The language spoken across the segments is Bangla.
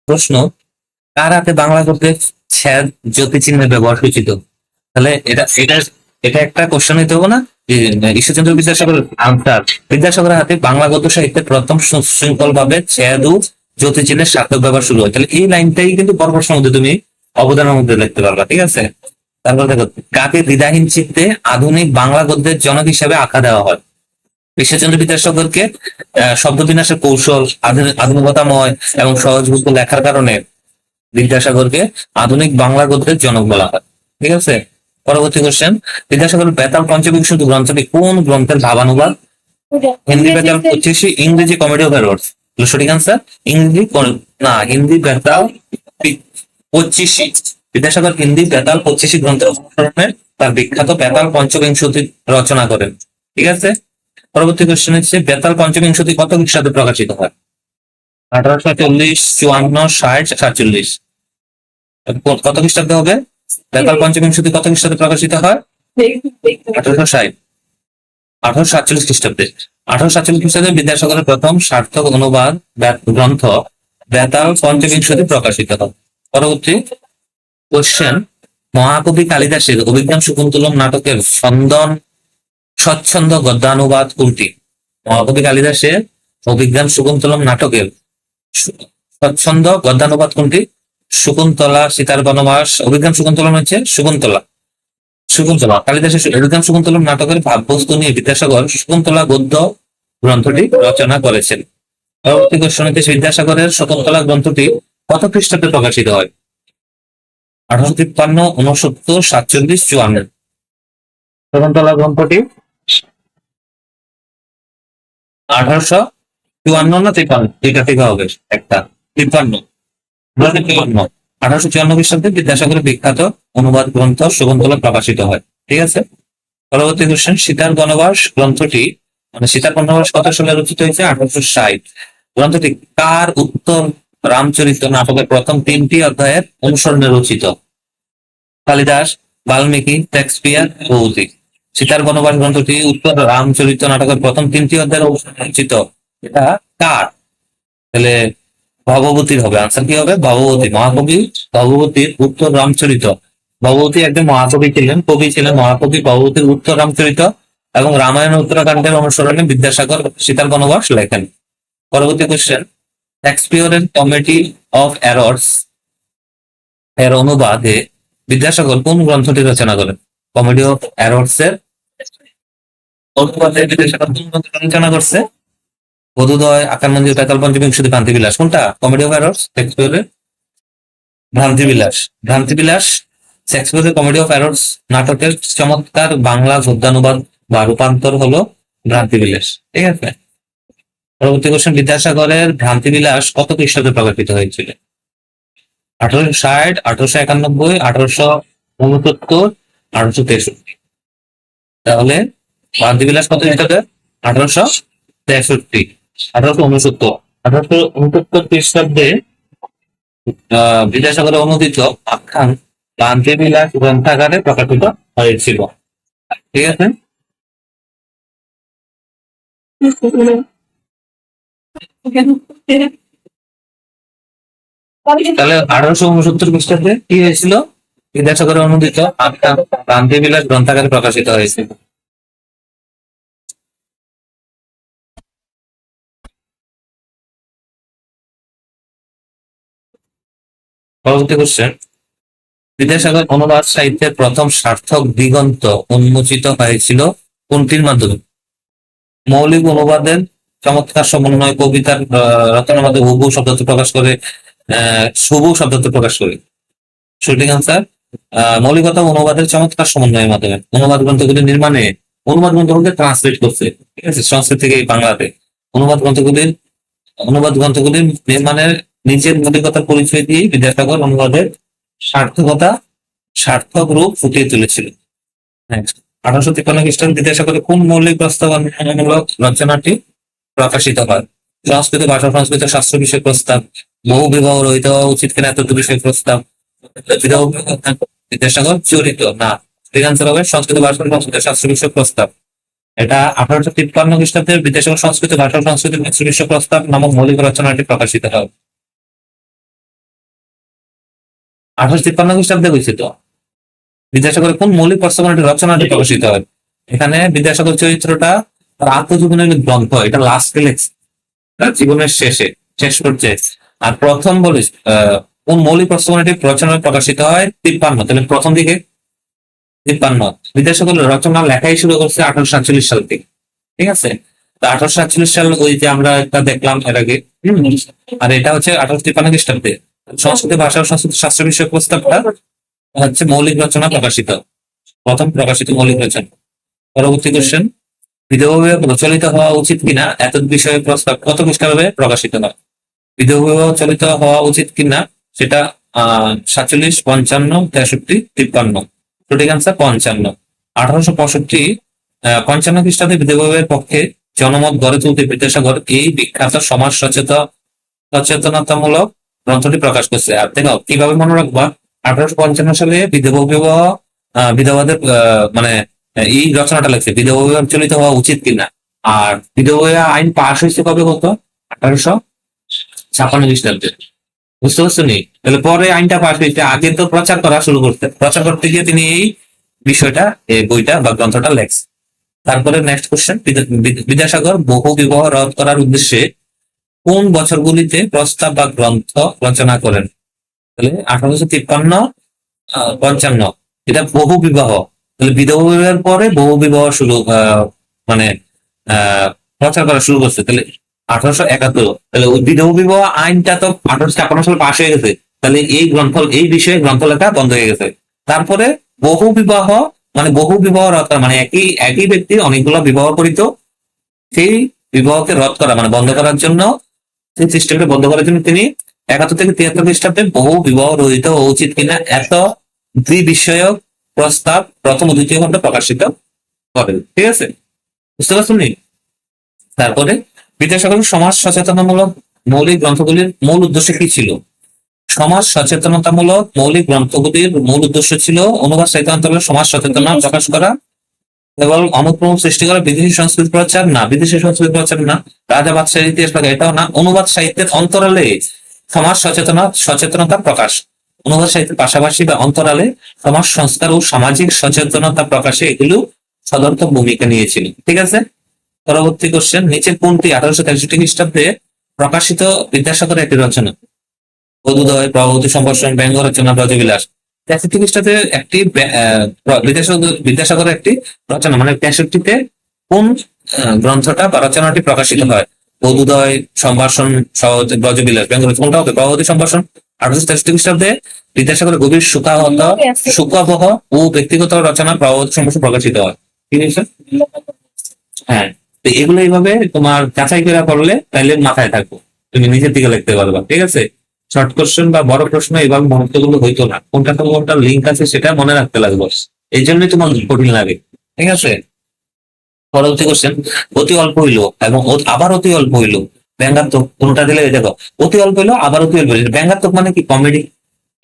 প্রশ্ন, কার হাতে বাংলা গদ্যে ছেদ জ্যোতি চিহ্নের ব্যবহার সূচিত? তাহলে এটা একটা কোশ্চেন হইতে হবে না যে ঈশ্বরচন্দ্র বিদ্যাসাগর আনসার, বিদ্যাসাগরের হাতে বাংলা গদ্য সাহিত্যের প্রথম সুশৃঙ্খল ভাবে ছেদ ও জ্যোতি চিহ্নের সার্থক ব্যবহার শুরু হয়। তাহলে এই লাইনটাই কিন্তু পর প্রশ্নের মধ্যে তুমি অবদানের মধ্যে লিখতে পারবা, ঠিক আছে? তারপর দেখো, কাকে দ্বিধাহীন চিত্তে আধুনিক বাংলা গদ্যের জনক হিসাবে আখ্যা দেওয়া হয়? ঈশ্বরচন্দ্র বিদ্যাসাগরকে শব্দ বিন্যাসের কৌশল, আধুনিকতাময় এবং সহজবোধ্য লেখার কারণে বিদ্যাসাগরকে আধুনিক বাংলা গদ্যের জনক বলা হয়, ঠিক আছে? পরবর্তী কোশ্চেন, বিদ্যাসাগর বেতাল পঞ্চবিংশতি গ্রন্থটি কোন গ্রন্থের ভাবানুবাদ? হিন্দি বেতাল 25, ইংরেজি কমেডি অফ এরর্স। সঠিক আনসার হিন্দি বেতাল 25। বিদ্যাসাগর হিন্দি বেতাল 25 গ্রন্থের অনুসরণে তার বিখ্যাত বেতাল পঞ্চবিংশতি রচনা করেন, ঠিক আছে? পরবর্তী কোশ্চেন হচ্ছে, বেতাল পঞ্চবিংশতি কত খ্রিস্টাব্দে প্রকাশিত হয়? 1840, 54, 60, 47। কত খ্রিস্টাব্দে হবে? বেতাল পঞ্চবিংশতি কত খ্রিস্টাব্দে প্রকাশিত হয়? 1860, 1847 খ্রিস্টাব্দে। 1847 খ্রিস্টাব্দে বিদ্যাসাগরের প্রথম সার্থক অনুবাদ গ্রন্থ বেতাল পঞ্চবিংশতি প্রকাশিত হয়। পরবর্তী কোশ্চেন, মহাকবি কালিদাসের অভিজ্ঞান শকুন্তলম নাটকের স্বচ্ছন্দ গদ্যানুবাদ কোনটি? মহাকবি কালিদাসের অভিজ্ঞান শকুন্তলম নাটকের স্বচ্ছন্দ গদ্যানুবাদ কোনটি? শকুন্তলা, সীতার বনবাস। অভিজ্ঞান শকুন্তলম হচ্ছে শকুন্তলা। কালিদাসের অভিজ্ঞান শকুন্তলম নাটকের ভাববস্তু নিয়ে বিদ্যাসাগর শকুন্তলা গদ্য গ্রন্থটি রচনা করেছেন। পরবর্তী কোশ্চেন হচ্ছে, বিদ্যাসাগরের শকুন্তলা গ্রন্থটি কত খ্রিস্টাব্দে প্রকাশিত হয়? 1853, 69, 47, 54। শকুন্তলা গ্রন্থটি 1854 না 53? এটা ঠিক হবে একটা, 53। 1854 খ্রিস্টাব্দে বিদ্যাসাগরের বিখ্যাত অনুবাদ গ্রন্থ শকুন্তলা প্রকাশিত হয়, ঠিক আছে? পরবর্তী কোশ্চেন, সীতার বনবাস গ্রন্থটি সীতার বনবাস কত সালে রচিত হয়েছে? 1860। গ্রন্থটি কার উত্তর রামচরিত নাটকের প্রথম 3টি অধ্যায়ের অনুসরণে রচিত? কালিদাস, বাল্মীকি, শেক্সপিয়ার, ভৌতি। সীতার বনবাস গ্রন্থটি উত্তর রামচরিত নাটকের প্রথম 3টি অধ্যায়ের অনুসরণে রচিত। এটা কার? তাহলে ভগবতীর হবে। আনসার কি হবে? ভগবতী। মহাকবি ভগবতীর উত্তর রামচরিত। ভগবতী একজন মহাকবি ছিলেন, কবি ছিলেন। মহাকবি ভগবতীর উত্তর রামচরিত এবং রামায়ণ উত্তরাখণ্ডের অনুসরণে বিদ্যাসাগর সীতার বনবাস লেখেন। পরবর্তী কোশ্চেন, শেক্সপিয়রের কমেডি অফ এরর্স এর অনুবাদে বিদ্যাসাগর কোন গ্রন্থটি রচনা করেন? কমেডি অফ এরর্স এর অনুবাদে বিদ্যাসাগর কোন গ্রন্থটি রচনা করছে? বোধোদয়, আকারমন্দির, বেতাল পঞ্চবিংশতি, ভ্রান্তিবিলাস। কোনটা? কমেডি অফ এরর্স শেক্সপিয়রের? ভ্রান্তিবিলাস। ভ্রান্তিবিলাস শেক্সপিয়রের কমেডি অফ এরর্স নাটকের চমৎকার বাংলা গদ্যানুবাদ বা রূপান্তর হলো ভ্রান্তিবিলাস, ঠিক আছে? পরবর্তী কোশ্চেন, বিদ্যাসাগরের ভ্রান্তিবিলাস কত খ্রিস্টাব্দে প্রকাশিত হয়েছিল? 1860, 1891, 1869, 1863। তাহলে ভ্রান্তিবিলাস কত খ্রিস্টাব্দে? 1863, 1869। 1869 খ্রিস্টাব্দে বিদ্যাসাগরে অনুদিত আখ্যান ভ্রান্তিবিলাস গ্রন্থাগারে প্রকাশিত হয়েছিল, ঠিক আছে? তাহলে 1869 খ্রিস্টাব্দে কি হয়েছিল? বিদ্যাসাগরের অনুদিত আখ্যান ভ্রান্তিবিলাস গ্রন্থাগারে প্রকাশিত হয়েছিল। পরবর্তী কোশ্চেন, বিদ্যাসাগর অনুবাদ সাহিত্যের প্রথম সার্থক দিগন্ত উন্মোচিত হয়েছিল কোনটির মাধ্যমে? মৌলিক অনুবাদের চমৎকার সমন্বয়, কবিতার রচনার মধ্যে হুবহু শব্দার্থ প্রকাশ করে, হুবহু শব্দার্থ প্রকাশ করে। সঠিক আনসার মৌলিকতা অনুবাদের চমৎকার সমন্বয়ের মাধ্যমে। অনুবাদ গ্রন্থগুলি নির্মাণে অনুবাদ গ্রন্থগুলিকে ট্রান্সলেট করছে, ঠিক আছে, সংস্কৃত থেকে বাংলাতে। অনুবাদ গ্রন্থগুলির নির্মাণের নিজের মৌলিকতার পরিচয় দিয়ে বিদ্যাসাগর অনুবাদের সার্থক রূপ ফুটিয়ে তুলেছিল। 1853 খ্রিস্টাব্দে বিদ্যাসাগরের কোন মৌলিক প্রস্তাবনামূলক রচনাটি প্রকাশিত হয়? সংস্কৃত ভাষা, সংস্কৃত শাস্ত্র বিষয়ক প্রস্তাব, বহু বিবাহ রহিত হওয়া উচিত কিনা এত বিষয়ক প্রস্তাব, বিদ্যাসাগর চরিত না। ঠিক আনসার হবে সংস্কৃত ভাষা, সংস্কৃত শাস্ত্র বিষয়ক প্রস্তাব। এটা 1853 খ্রিস্টাব্দে বিদ্যাসাগর সংস্কৃত ভাষা, সংস্কৃত শাস্ত্র বিষয়ক প্রস্তাব নামক মৌলিক রচনাটি প্রকাশিত হয়। 1853 খ্রিস্টাব্দে হয়েছে তো। বিদ্যাসাগরের কোন মৌলিক প্রস্তাবনাটি রচনাটি প্রকাশিত হয়? এখানে বিদ্যাসাগর চরিত্রটা তার আত্মজীবনের গ্রন্থ, এটা লাস্টে লেখছে, তার জীবনের শেষ পর্যায়ে। আর প্রথম বলিস কোন মৌলিক প্রস্তাবনাটি রচনায় প্রকাশিত হয়? 53। তাহলে প্রথম দিকে 53। বিদ্যাসাগর রচনা লেখাই শুরু করছে 1847 সাল থেকে, ঠিক আছে। 1847 সাল ওই যে আমরা একটা দেখলাম এর আগে। আর এটা হচ্ছে 1853 খ্রিস্টাব্দে। সংস্কৃত ভাষা ও সংস্কৃত শাস্ত্র বিষয়ক প্রস্তাবটা হচ্ছে মৌলিক রচনা প্রকাশিত, প্রথম প্রকাশিত মৌলিক রচনা। পরবর্তী কোশ্চেন, বিধবা বিবাহ প্রচলিত হওয়া উচিত কিনা এত বিষয়ে প্রস্তাব কত খ্রিস্টাব্দে প্রকাশিত হয়? বিধবা বিবাহ চলিত হওয়া উচিত কিনা সেটা 47, 55, 63, 53। সঠিক আনসার 55। 1865 55 খ্রিস্টাব্দে বিধবা বিবাহের পক্ষে জনমত গড়ে তুলতে বিদ্যাসাগর এই বিখ্যাত সমাজ সচেতনতামূলক গ্রন্থটি প্রকাশ করছে। আর দেখো কিভাবে মনে রাখবা, 1855 সালে বিধবা বিবাহ বিধবাদের মানে এই রচনাটা লিখছে, বিধবা বিবাহ চলিত হওয়া উচিত কিনা। আর বিধবা বিবাহ আইন পাশ হয়েছে কবে বলতো? 1856 খ্রিস্টাব্দে। বুঝতে পারছো নি? তাহলে পরে আইনটা পাশ হয়েছে, আগে তো প্রচার করতে গিয়ে তিনি এই বিষয়টা, এই বইটা বা গ্রন্থটা লেখছে। তারপরে নেক্সট কোশ্চেন, বিদ্যাসাগর বহু বিবাহ রদ করার উদ্দেশ্যে কোন বছরগুলিতে প্রস্তাব বা গ্রন্থ রচনা করেন? তাহলে 1853, 55, এটা বহু বিবাহ। তাহলে বিধবা বিবাহের পরে বহু বিবাহ শুরু মানে প্রচার করা শুরু করছে। তাহলে 1871। তাহলে ওই বিধবা বিবাহ আইনটা তো 1856 সালে পাশ হয়ে গেছে। তাহলে এই বিষয়ে গ্রন্থ লেখা বন্ধ হয়ে গেছে। তারপরে বহু বিবাহ মানে বহু বিবাহ রদ করা, মানে একই ব্যক্তি অনেকগুলো বিবাহ করিত, সেই বিবাহকে রদ করা মানে বন্ধ করার জন্য, সেই সিস্টেমকে বন্ধ করার জন্য তিনি 71 থেকে 73 খ্রিস্টাব্দে বহু বিবাহ রহিত হওয়া উচিত কিনা এত বিষয়ক প্রস্তাব প্রথম ও দ্বিতীয় খণ্ড প্রকাশিত করেন। ঠিক আছে, বুঝতে পারছেন নি? তারপরে বিদ্যাসাগরের সমাজ সচেতনতামূলক মৌলিক গ্রন্থগুলির মূল উদ্দেশ্য কি ছিল? সমাজ সচেতনতামূলক মৌলিক গ্রন্থগুলির মূল উদ্দেশ্য ছিল অনুবাদ সাহিত্য অন্তর্গত সমাজ সচেতনতা প্রকাশ করা, কেবল অমুক সৃষ্টি করা, বিদেশি সংস্কৃতি প্রচার না, বিদেশি সংস্কৃতি প্রচার না, রাজা বাদশাহের ইতিহাস লেখা এটাও না, অনুবাদ সাহিত্যের অন্তরালে সমাজ সচেতনতা প্রকাশ, অনুবাদ সাহিত্যের পাশাপাশি বা অন্তরালে সমাজ সংস্কার ও সামাজিক সচেতনতা প্রকাশে এগুলো সদর্থক ভূমিকা নিয়েছিল। ঠিক আছে। পরবর্তী কোশ্চেন, নিচের কোনটি 1863 খ্রিস্টাব্দে প্রকাশিত বিদ্যাসাগরের একটি রচনা? বোধোদয়, প্রগতি সম্ভাষণ, ব্যঙ্গ রচনা, ব্রজবিলাস। 63 খ্রিস্টাব্দে একটি বিদ্যাসাগরের একটি রচনা মানে 63-তে কোন গ্রন্থটা বা রচনাটি প্রকাশিত হয়? বোধোদয়, সম্ভাষণ, ব্রজবিলাস, ব্যঙ্গ রচনা। কোনটা হবে? প্রগতি সম্ভাষণ। 1863 খ্রিস্টাব্দে বিদ্যাসাগরের গভীর সুখাবহ ও ব্যক্তিগত রচনা প্রগতি সম্ভাষণ প্রকাশিত হয়। ঠিক আছে, হ্যাঁ। তো এগুলো এইভাবে তোমার যাচাই করে করলে তাইলে মাথায় থাকবো, তুমি নিজের দিকে লিখতে পারবা। ঠিক আছে, শর্ট কোশ্চেন বা বড় প্রশ্ন এইভাবে মুহূর্তগুলো হইতো না, কোনটা কোনটা লিঙ্ক আছে সেটা মনে রাখতে লাগবে, এই জন্যই তোমার কঠিন লাগে। ঠিক আছে। পরবর্তী কোশ্চেন, অতি অল্প হইলো এবং আবার অতি অল্প হইলো ব্যঙ্গাত্মক কোনটা দিলে? দেখো, অতি অল্প হইলো আবার অতি অল্প হইলো। ব্যঙ্গাত্মক মানে কি? কমেডি,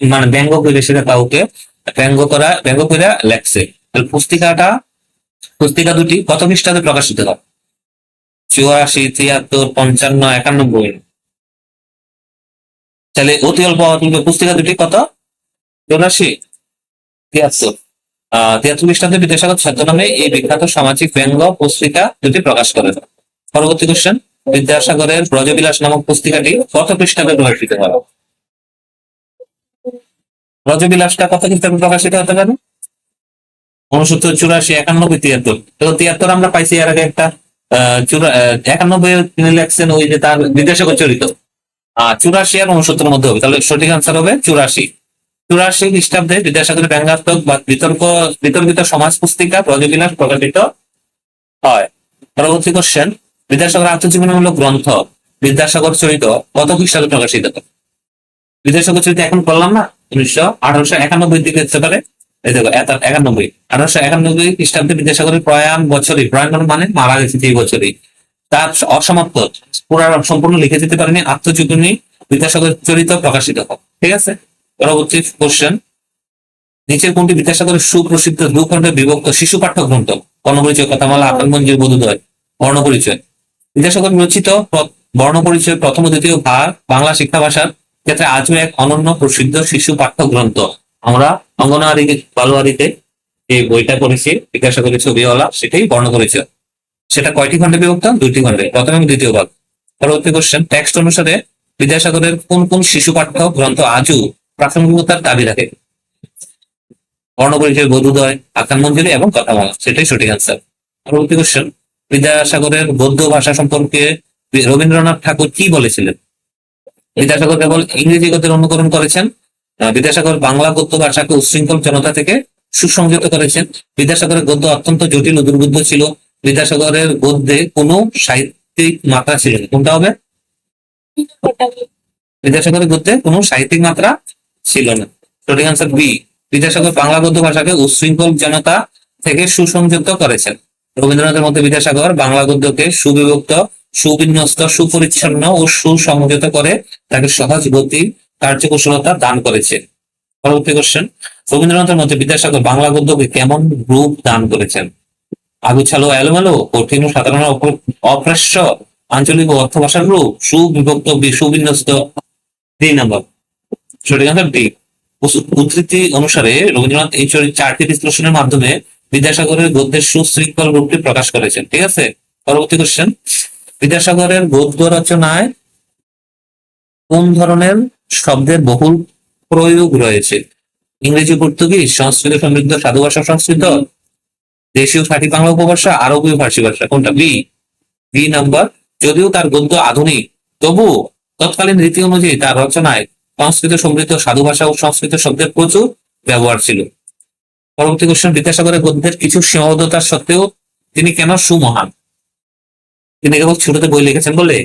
মানে ব্যঙ্গ করে সেটা কাউকে ব্যঙ্গ করে লেখছে। তাহলে পুস্তিকা দুটি কত খ্রিস্টাব্দে প্রকাশিত হয়? 84, 73, 55, 91। তাহলে অতি অল্প পুস্তিকা দুটি কত? 84, 73। 73 খ্রিস্টাব্দে বিদ্যাসাগর ছদ্মনামে এই বিখ্যাত সামাজিক ব্যঙ্গ পুস্তিকা দুটি প্রকাশ করেন। পরবর্তী কোশ্চেন, বিদ্যাসাগরের ব্রজবিলাস নামক পুস্তিকাটি কত খ্রিস্টাব্দে প্রকাশিত হয়? ব্রজবিলাসটা কত খ্রিস্টাব্দে প্রকাশিত হতে পারে? 69, 84, 91, 73। তো 73 আমরা পাইছি এর আগে একটা 91 তিনি লেখছেন ওই যে তার বিদ্যাসাগর চরিত। 84 আর 69 মধ্যে হবে, তাহলে সঠিক আনসার হবে 84। 84 খ্রিস্টাব্দে বিদ্যাসাগরের ব্যঙ্গাত্মক বা বিতর্কিত সমাজ পুস্তিকা ব্রজবিলাস প্রকাশিত হয়। পরবর্তী কোশ্চেন, বিদ্যাসাগর আত্মজীবনীমূলক গ্রন্থ বিদ্যাসাগর চরিত কত খ্রিস্টাব্দে প্রকাশিত হয়? বিদ্যাসাগর চরিত এখন বললাম না 1891 দিকে হতে পারে। এই দেখো 91, 1891 খ্রিস্টাব্দে বিদ্যাসাগরের প্রয়াণ মানে মারা গেছে এই বছরই। তার অসমাপ্ত সম্পূর্ণ লিখে যেতে পারেনি আত্মজীবনী বিদ্যাসাগর চরিত প্রকাশিত হয়। ঠিক আছে। পরবর্তী কোশ্চেন, নিচের কোনটি বিদ্যাসাগরের সুপ্রসিদ্ধ দুখণ্ডে বিভক্ত শিশু পাঠ্য গ্রন্থ? বর্ণপরিচয়, কথামালা, আকাশমঞ্জুর, বোধোদয়। বর্ণপরিচয়, বিদ্যাসাগর রচিত বর্ণপরিচয় প্রথম ও দ্বিতীয় ভাগ বাংলা শিক্ষা ভাষার ক্ষেত্রে আজও এক অনন্য প্রসিদ্ধ শিশু পাঠ্য গ্রন্থ। আমরা অঙ্গনওয়াড়ি বালওয়াড়িতে যে বইটা পড়েছি বিদ্যাসাগরের ছবিওয়ালা, সেটাই বর্ণনা করেছে। সেটা কয়টি খণ্ডে বিভক্ত? 2টি খণ্ডে, প্রথম এবং দ্বিতীয় ভাগ। পরবর্তী কোশ্চেন, টেক্সট অনুসারে বিদ্যাসাগরের কোন কোন শিশু পাঠ্য গ্রন্থ আজও প্রাসঙ্গিকতার দাবি রাখে? বর্ণপরিচয়, বোধোদয়, আখ্যান মঞ্জুরি এবং কথামালা, সেটাই সঠিক আনসার। পরবর্তী কোশ্চেন, বিদ্যাসাগরের গদ্য ভাষা সম্পর্কে রবীন্দ্রনাথ ঠাকুর কি বলেছিলেন? বিদ্যাসাগর কেবল ইংরেজি গদ্যের অনুকরণ করেছেন। বিদ্যাসাগর বাংলা গদ্য ভাষাকে উচ্ছৃঙ্খল জনতা থেকে সুসংযত করেছেন। বিদ্যাসাগরের গদ্য অত্যন্ত জটিল ও দুর্বোধ্য ছিল। বিদ্যাসাগরের গদ্যে কোনো সাহিত্যিক মাত্রা ছিল না। কোনটা হবে? বিদ্যাসাগরের গদ্যে কোনো সাহিত্যিক মাত্রা ছিল না। সঠিক আনসার বি। বিদ্যাসাগর বাংলা গদ্য ভাষাকে উচ্ছৃঙ্খল জনতা থেকে সুসংযত করেছেন। রবীন্দ্রনাথের মধ্যে বিদ্যাসাগর বাংলা গদ্যকে সুবিভক্ত, সুবিন্যস্ত, সুপরিচ্ছন্ন ও সুসংযত করে তাকে সহজ গতি, কার্যকুশলতা দান করেছে। পরবর্তী কোশ্চেন, রবীন্দ্রনাথের মধ্যে বিদ্যাসাগর বাংলা গদ্যকে কেমন রূপ দান করেছেন? আগুছালো, এলোমেলো, কঠিন ও সাধারণ, অপ্রাস্য, আঞ্চলিক ও অর্থ ভাষার রূপ, সুবিভক্ত, সুবিন্যস্ত। 3 নম্বর সঠিক আনসার ডি। উদ্ধৃতি অনুসারে রবীন্দ্রনাথ এই 4টি বিশ্লেষণের মাধ্যমে বিদ্যাসাগরের গদ্যের সুশৃঙ্খল রূপটি প্রকাশ করেছেন। ঠিক আছে, পরবর্তী কোশ্চেন, বিদ্যাসাগরের গদ্য রচনায় কোন ধরনের শব্দের বহুল প্রয়োগ রয়েছে? ইংরেজি, পর্তুগিজ, সংস্কৃত সমৃদ্ধ সাধু ভাষা সংস্কৃত, দেশীয় খাঁটি বাংলা উপভাষা, আরবি ফার্সি ভাষা। কোনটা? বি। B number. যদিও তার গদ্য আধুনিক, তবু তৎকালীন রীতি অনুযায়ী তার রচনায় সংস্কৃত সমৃদ্ধ সাধু ভাষা ও সংস্কৃত শব্দের প্রচুর ব্যবহার ছিল। পরবর্তী কোশ্চেন, বিদ্যাসাগরের গদ্যের কিছু সীমাবদ্ধতা সত্ত্বেও তিনি কেন সুমহান? তিনি কেবল ছোটতে বই লিখেছেন বলে?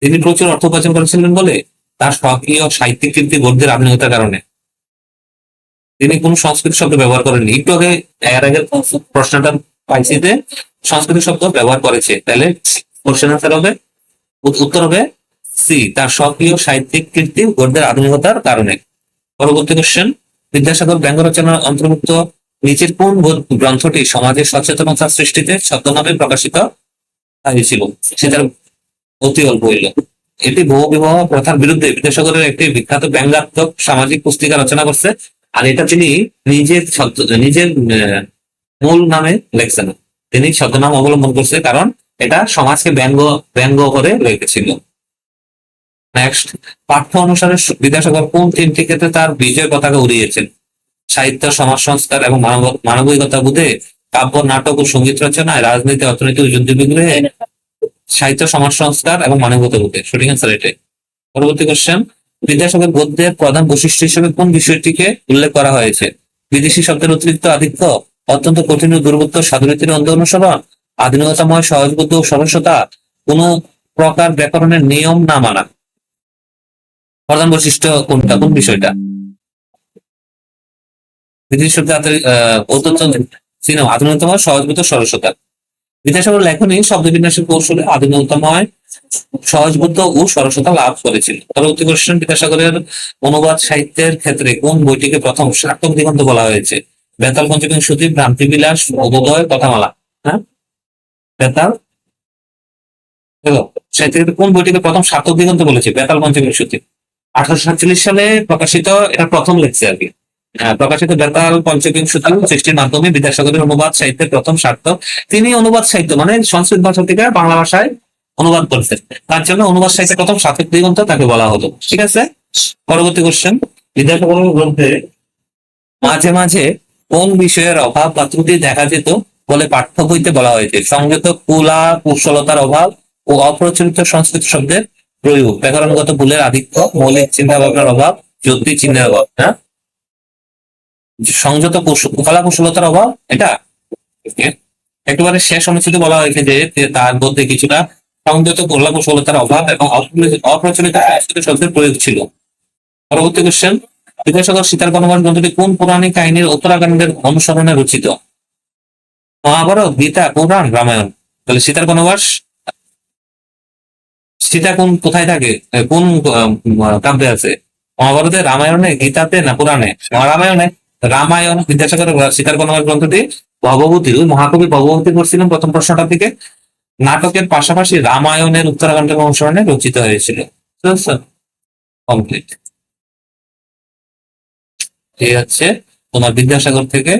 তিনি প্রচুর অর্থ উপার্জন করেছিলেন বলে? তার স্বকীয় সাহিত্যিক কীর্তি গদ্যের আধুনিকতার কারণে? তিনি কোন সংস্কৃত শব্দ ব্যবহার করেননি? একটু আগে এর আগে প্রশ্নটা পাইছি যে সংস্কৃত শব্দ ব্যবহার করেছে, তাহলে কোশ্চেন আনসার হবে, উত্তর হবে সি, তার স্বকীয় সাহিত্যিক কীর্তি গদ্যের আধুনিকতার কারণে। পরবর্তী কোশ্চেন, বিদ্যাসাগর ব্যঙ্গ রচনার অন্তর্ভুক্ত নিচের কোন গ্রন্থটি সমাজের সচেতনতা সৃষ্টিতে ছদ্মনামে প্রকাশিত হয়েছিল? সেটার অতি অল্প হইল। এটি বহু বিবাহ প্রথার বিরুদ্ধে বিদ্যাসাগরের একটি বিখ্যাত ব্যঙ্গাত্মক সামাজিক পুস্তিকা রচনা করছে। আর এটা তিনি নিজের মূল নামে লেখছেন, তিনি ছদ্মনাম অবলম্বন করছে, কারণ এটা সমাজকে ব্যঙ্গ ব্যঙ্গ করে লিখেছিল। নেক্সট, পাঠ্য অনুসারে বিদ্যাসাগর কোন 3টি ক্ষেত্রে তার বিজয় পতাকা উড়িয়েছেন? সাহিত্য, সমাজ সংস্কার এবং মানবিকতা বোধে, কাব্য, নাটক ও সঙ্গীত রচনায়, রাজনীতি, অর্থনীতি ও যুদ্ধ বিগ্রহে, সাহিত্য, সমাজ সংস্কার এবং মানবিকতা বোধে। সঠিক আনসার এটাই। পরবর্তী কোশ্চেন, বিদ্যাসাগর গদ্যের প্রধান বৈশিষ্ট্য হিসেবে কোন বিষয়টিকে উল্লেখ করা হয়েছে? বিদেশি শব্দের অতিরিক্ত আধিক্য, অত্যন্ত কঠিন ও দুর্বোধ্য সাধুরীতির অন্ধ অনুসরণ, আধুনিকতাময় সহজবোধ্য ও সরসতা, কোন প্রকার ব্যাকরণের নিয়ম না মানা। প্রধান বৈশিষ্ট্য কোনটা, কোন বিষয়টা? বিদেশি শব্দের সিনেমা, আধুনিকতাময় সহজবোধ্য সরসতা। বিদ্যাসাগর লেখনী শব্দবিন্যাসের কৌশলে আধুনিকতাময় সহজবোধ্য ও সরসতা লাভ করেছিল। পরবর্তী কোশ্চেন, বিদ্যাসাগরের অনুবাদ সাহিত্যের ক্ষেত্রে কোন বইটিকে প্রথম সার্থক দিগন্ত বলা হয়েছে? বেতাল, পঞ্চবিংশতি, ভ্রান্তিবিলাস, বোধোদয়, কথামালা। হ্যাঁ, বেতাল। সাহিত্যের কোন বইটিকে প্রথম সার্থক দিগন্ত বলেছে? বেতাল, পঞ্চবিংশতি। 1847 সালে প্রকাশিত, এটা প্রথম লেখছে আর কি। প্রকাশিত বেতাল পঞ্চবিংশতি সৃষ্টির মাধ্যমে বিদ্যাসাগরের অনুবাদ সাহিত্যের প্রথম সার্থক। তিনি অনুবাদ সাহিত্য মানে সংস্কৃত ভাষা থেকে বাংলা ভাষায় অনুবাদ করেছেন, তার জন্য অনুবাদ সাহিত্যের প্রথম সার্থক দিগন্ত তাকে বলা হতো। ঠিক আছে, পরবর্তী কোশ্চেন, বিদ্যাসাগরের গ্রন্থে মাঝে মাঝে কোন বিষয়ের অভাব বা ত্রুটি দেখা যেত বলে পাঠ্য বইতে বলা হয়েছে? সংযত কুলা কুশলতার অভাব ও অপ্রচলিত সংস্কৃত শব্দের প্রয়োগ, ব্যাকরণগত ভুলের আধিক্য, মৌলিক চিন্তা ভাবনার অভাব, যুক্তি চিহ্নের অভাব। হ্যাঁ, সংযত কলা কুশলতার অভাব, এটা একেবারে শেষ অনুচ্ছেদে বলা হয়েছে যে তার মধ্যে কিছুটা সংযত কলা কুশলতার অভাব এবং অপ্রচলিত সংস্কৃত শব্দের প্রয়োগ ছিল। পরবর্তী কোশ্চেন, বিদ্যাসাগর সীতার বনবাস গ্রন্থটি কোন পৌরাণিক কাহিনীর উত্তরাখণ্ডের অনুসরণে রচিত? মহাভারত, গীতা, পুরাণ, রামায়ণ। তাহলে সীতার বনবাস, সীতা কোন কোথায় থাকে, কোন কাব্যে আছে? মহাভারতে, রামায়ণে, গীতাতে না পুরাণে? রামায়ণে। রামায়ণ। বিদ্যাসাগরের সীতার বনবাস গ্রন্থটি ভবভূতি, মহাকবি ভবভূতি করছিলেন প্রথম প্রশ্নটার দিকে। নাটকের পাশাপাশি রামায়ণের উত্তরাখণ্ডের অনুসরণে রচিত হয়েছিল। কমপ্লিট। এই হচ্ছে তোমার বিদ্যাসাগর থেকে